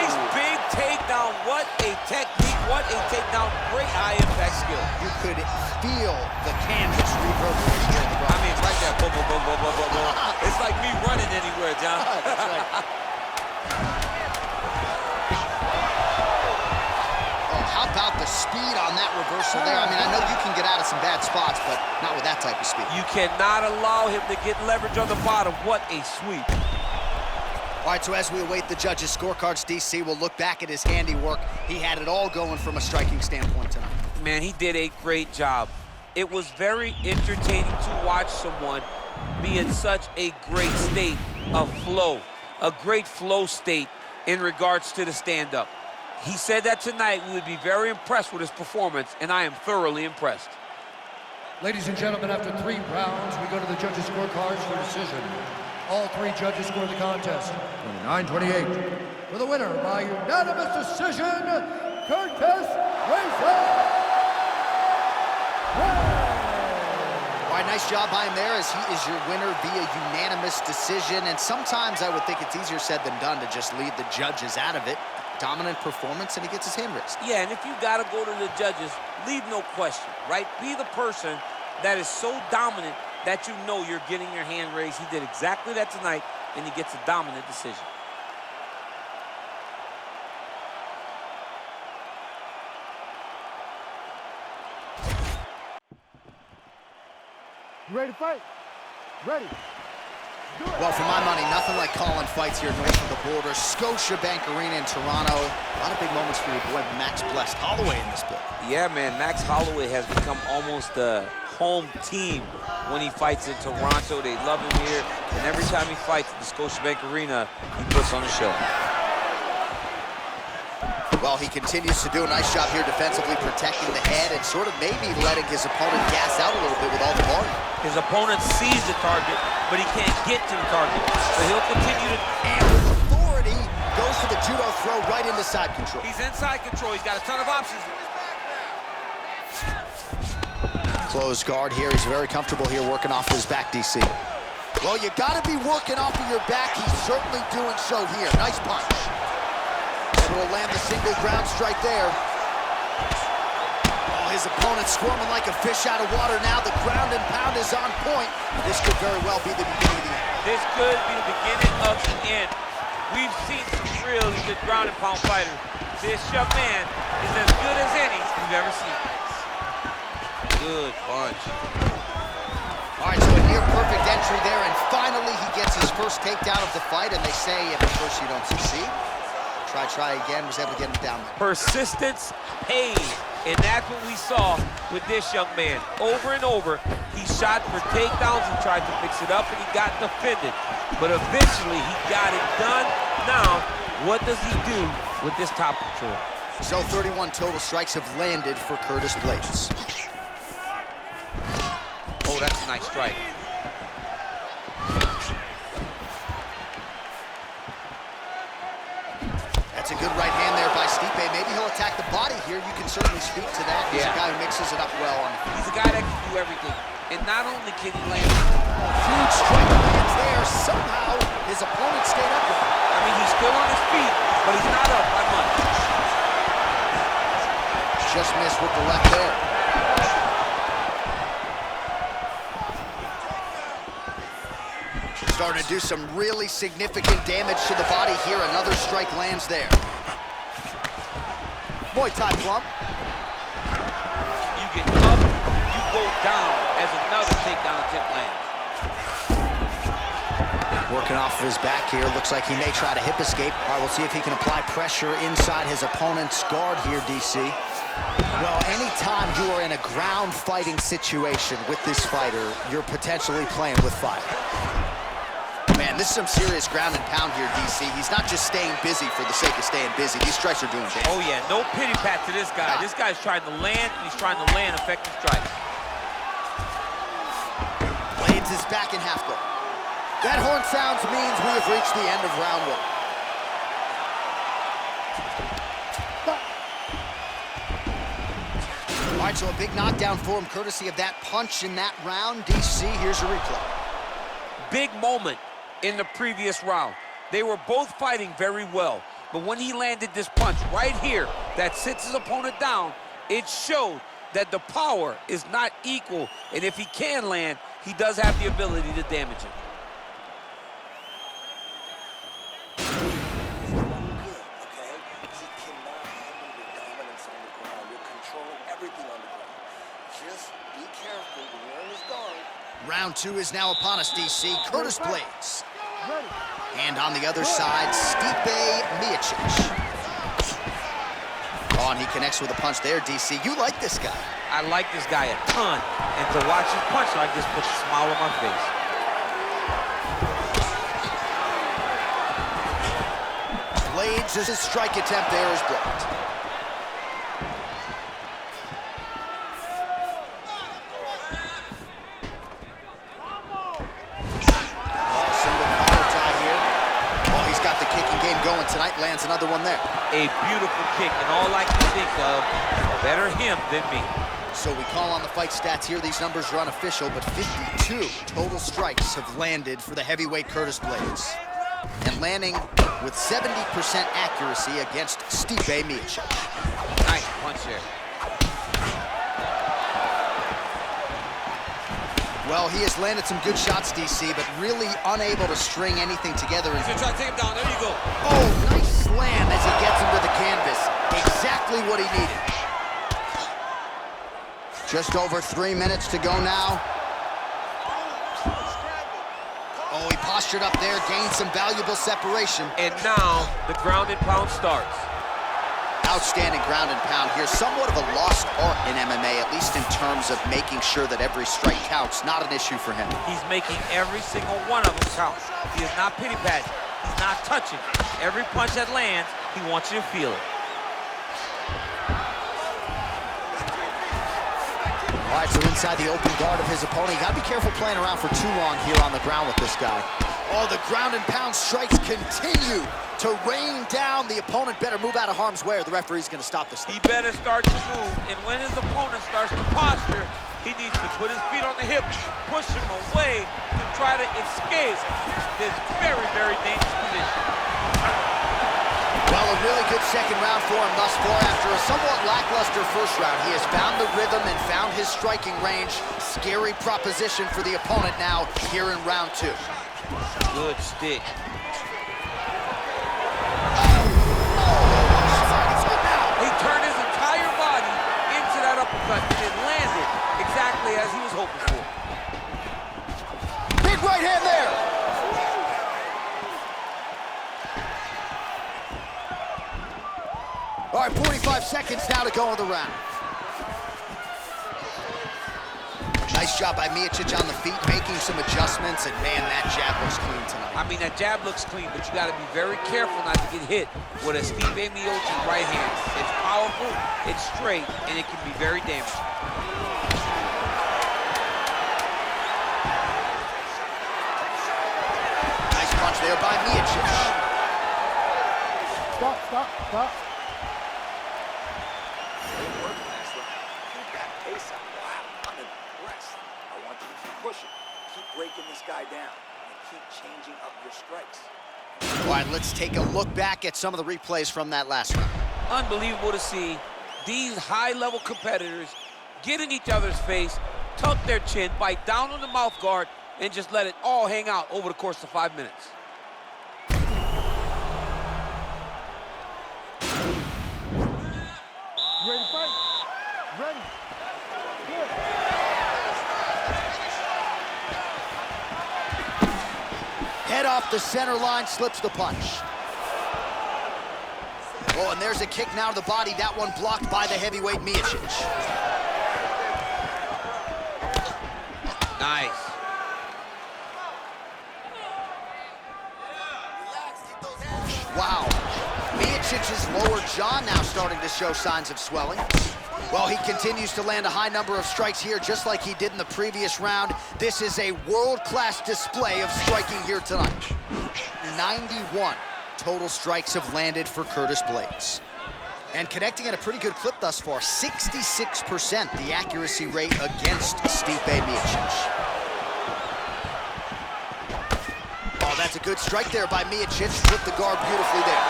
Nice big takedown. What a technique, what a takedown. Great high-impact skill. You could feel the canvas reverberating here in the ground. I mean, it's right there. Boom, boom, boom, boom, boom, boom, boom. It's like me running anywhere, John. That's right. Oh, how about the speed on that reversal there? I mean, I know you can get out of some bad spots, but not with that type of speed. You cannot allow him to get leverage on the bottom. What a sweep. All right, so as we await the judges' scorecards, DC will look back at his handiwork. He had it all going from a striking standpoint tonight. Man, he did a great job. It was very entertaining to watch someone be in such a great state of flow, a great flow state in regards to the stand-up. He said that tonight we would be very impressed with his performance, and I am thoroughly impressed. Ladies and gentlemen, after 3 rounds, we go to the judges' scorecards for decision. All 3 judges score the contest 29-28. For the winner by unanimous decision, Curtis Blaydes. All right, nice job by him there as he is your winner via unanimous decision. And sometimes I would think it's easier said than done to just lead the judges out of it. Dominant performance, and he gets his hand raised. Yeah, and if you got to go to the judges, leave no question, right? Be the person that is so dominant that you know you're getting your hand raised. He did exactly that tonight, and he gets a dominant decision. You ready to fight? Ready. Well, for my money, nothing like calling fights here north of the border. Scotiabank Arena in Toronto. A lot of big moments for your boy Max Blessed Holloway in this book. Yeah, man, Max Holloway has become almost a home team when he fights in Toronto. They love him here, and every time he fights at the Scotiabank Arena, he puts on a show. Well, he continues to do a nice job here defensively, protecting the head and sort of maybe letting his opponent gas out a little bit with all the volume. His opponent sees the target, but he can't get to the target. So he'll continue to... And with authority, goes for the judo throw right into side control. He's inside control. He's got a ton of options. Closed guard here. He's very comfortable here working off his back, DC. Well, you got to be working off of your back. He's certainly doing so here. Nice punch. Will land the single ground strike there. Oh, his opponent squirming like a fish out of water now. The ground and pound is on point. This could very well be the beginning of the end. This could be the beginning of the end. We've seen some really good ground and pound fighters. This young man is as good as any we've ever seen. Good punch. All right, so a near perfect entry there, and finally he gets his first takedown of the fight, and they say if at first you don't succeed, try again, was able to get him down there. Persistence pays, and that's what we saw with this young man. Over and over, he shot for takedowns and tried to mix it up, and he got defended. But eventually, he got it done. Now, what does he do with this top control? So 31 total strikes have landed for Curtis Blaydes. Oh, that's a nice strike. That's a good right hand there by Stipe. Maybe he'll attack the body here. You can certainly speak to that. He's a guy who mixes it up well on the feet. He's a guy that can do everything. And not only can he land. Huge strike lands there. Somehow, his opponent stayed up with him. I mean, he's still on his feet, but he's not up by much. Just missed with the left there. Starting to do some really significant damage to the body here. Another strike lands there. Muay Thai plump. You get up, you go down as another takedown attempt lands. Working off of his back here. Looks like he may try to hip escape. All right, we'll see if he can apply pressure inside his opponent's guard here, DC. Well, anytime you are in a ground fighting situation with this fighter, you're potentially playing with fire. Man, this is some serious ground and pound here, DC. He's not just staying busy for the sake of staying busy. These strikes are doing damage. Oh, yeah, no pity pat to this guy. This guy's trying to land, and he's trying to land effective strikes. Blaydes is back in half guard. That horn sounds means we have reached the end of round one. All right, so a big knockdown for him, courtesy of that punch in that round. DC, here's a replay. Big moment in the previous round. They were both fighting very well, but when he landed this punch right here that sits his opponent down, it showed that the power is not equal, and if he can land, he does have the ability to damage him. Round two is now upon us, DC. Curtis Blaydes. And on the other side, Stipe Miocic. Oh, and he connects with a punch there, DC. You like this guy. I like this guy a ton, and to watch his punch like this puts a smile on my face. Blaydes' strike attempt there is blocked. Going tonight, lands another one there. A beautiful kick, and all I can think of, better him than me. So we call on the fight stats here. These numbers are unofficial, but 52 total strikes have landed for the heavyweight Curtis Blaydes. And landing with 70% accuracy against Stipe Miocic. Nice punch there. Well, he has landed some good shots, DC, but really unable to string anything together. He's gonna try to take him down. There you go. Oh, nice slam as he gets him to the canvas. Exactly what he needed. Just over 3 minutes to go now. Oh, he postured up there, gained some valuable separation. And now the ground and pound starts. Outstanding ground and pound here. Somewhat of a lost art in MMA, at least in terms of making sure that every strike counts. Not an issue for him. He's making every single one of them count. He is not pity patting. He's not touching. Every punch that lands, he wants you to feel it. All right, so inside the open guard of his opponent. You gotta be careful playing around for too long here on the ground with this guy. Oh, the ground and pound strikes continue to rain down. The opponent better move out of harm's way or the referee's gonna stop this thing. He better start to move, and when his opponent starts to posture, he needs to put his feet on the hips, push him away to try to escape this very, very dangerous position. Well, a really good second round for him thus far. After a somewhat lackluster first round, he has found the rhythm and found his striking range. Scary proposition for the opponent now here in round two. Good stick. He turned his entire body into that uppercut, and it landed exactly as he was hoping for. Big right hand there. All right, 45 seconds now to go in the round. Nice job by Miocic on the feet, making some adjustments, and man, that jab looks clean tonight. I mean, that jab looks clean, but you got to be very careful not to get hit with a Stipe Miocic right hand. It's powerful, it's straight, and it can be very damaging. there by Miocic. Stop. Great work last round. Keep that pace up. Wow, I'm impressed. I want you to keep pushing. Keep breaking this guy down. And keep changing up your strikes. All right, let's take a look back at some of the replays from that last round. Unbelievable to see these high-level competitors get in each other's face, tuck their chin, bite down on the mouth guard, and just let it all hang out over the course of 5 minutes. Ready to fight? Ready. Good. Head off the center line, slips the punch. Oh, and there's a kick now to the body. That one blocked by the heavyweight Miocic. Nice. Wow. Miocic's lower jaw now starting to show signs of swelling. Well, he continues to land a high number of strikes here, just like he did in the previous round. This is a world-class display of striking here tonight. 91 total strikes have landed for Curtis Blaydes. And connecting at a pretty good clip thus far, 66% the accuracy rate against Stipe Miocic. Oh, that's a good strike there by Miocic. Flipped the guard beautifully there.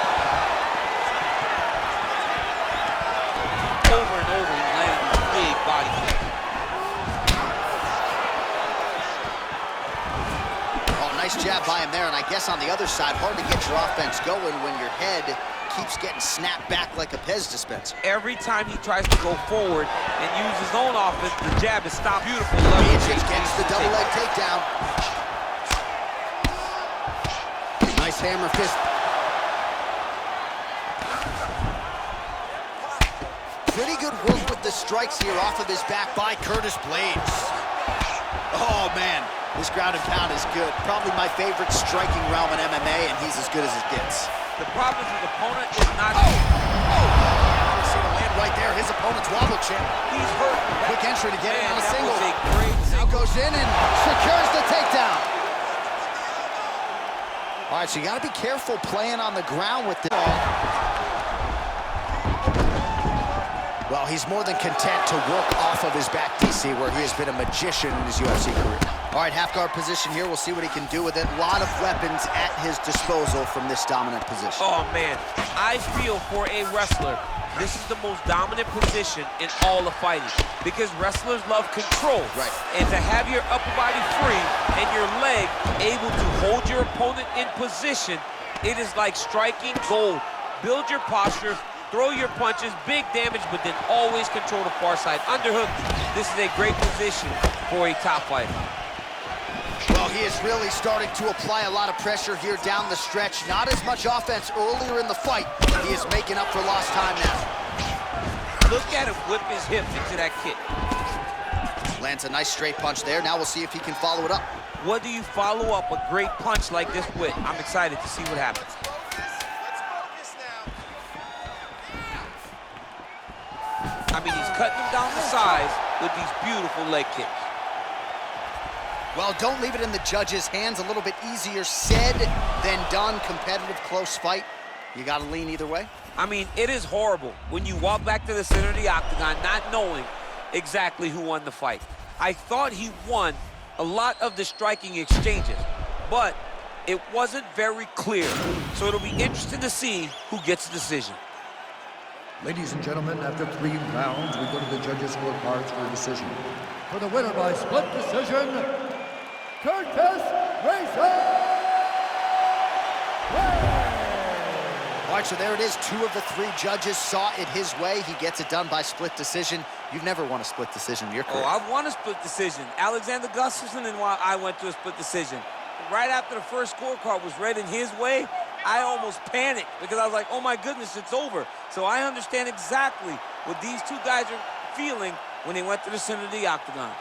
Over and over, he's landing these big body kicks. Oh, nice jab by him there, and I guess on the other side, hard to get your offense going when your head keeps getting snapped back like a Pez dispenser. Every time he tries to go forward and use his own offense, the jab is stopped. Beautiful. Miocic gets the double leg takedown. Nice hammer fist. Pretty good work with the strikes here off of his back by Curtis Blaydes. Oh, man, this ground and pound is good. Probably my favorite striking realm in MMA, and he's as good as it gets. The problem is his opponent is not... You see the land right there, his opponent's wobble chin. He's hurt. Quick entry to get it on a single. That was a great Now single. goes in and secures the takedown. All right, so you got to be careful playing on the ground with the ball. Well, he's more than content to work off of his back, DC, where he has been a magician in his UFC career. All right, half guard position here. We'll see what he can do with it. A lot of weapons at his disposal from this dominant position. Oh, man. I feel for a wrestler, this is the most dominant position in all of fighting because wrestlers love control. Right. And to have your upper body free and your leg able to hold your opponent in position, it is like striking gold. Build your posture, throw your punches, big damage, but then always control the far side. Underhook, this is a great position for a top fighter. Well, he is really starting to apply a lot of pressure here down the stretch. Not as much offense earlier in the fight. He is making up for lost time now. Look at him whip his hip into that kick. Lands a nice straight punch there. Now we'll see if he can follow it up. What do you follow up a great punch like this with? I'm excited to see what happens. I mean, he's cutting him down to size with these beautiful leg kicks. Well, don't leave it in the judges' hands. A little bit easier said than done. Competitive, close fight. You got to lean either way. I mean, it is horrible when you walk back to the center of the octagon not knowing exactly who won the fight. I thought he won a lot of the striking exchanges, but it wasn't very clear. So it'll be interesting to see who gets the decision. Ladies and gentlemen, after 3 rounds, we go to the judges' scorecards for a decision. For the winner by split decision, Curtis Blaydes! All right, so there it is. 2 of the 3 judges saw it his way. He gets it done by split decision. You've never won a split decision in your career. Oh, I've won a split decision. Alexander Gustafsson and I went to a split decision. Right after the first scorecard was read in his way, I almost panicked because I was like, oh my goodness, it's over. So I understand exactly what these 2 guys are feeling when they went to the center of the octagon.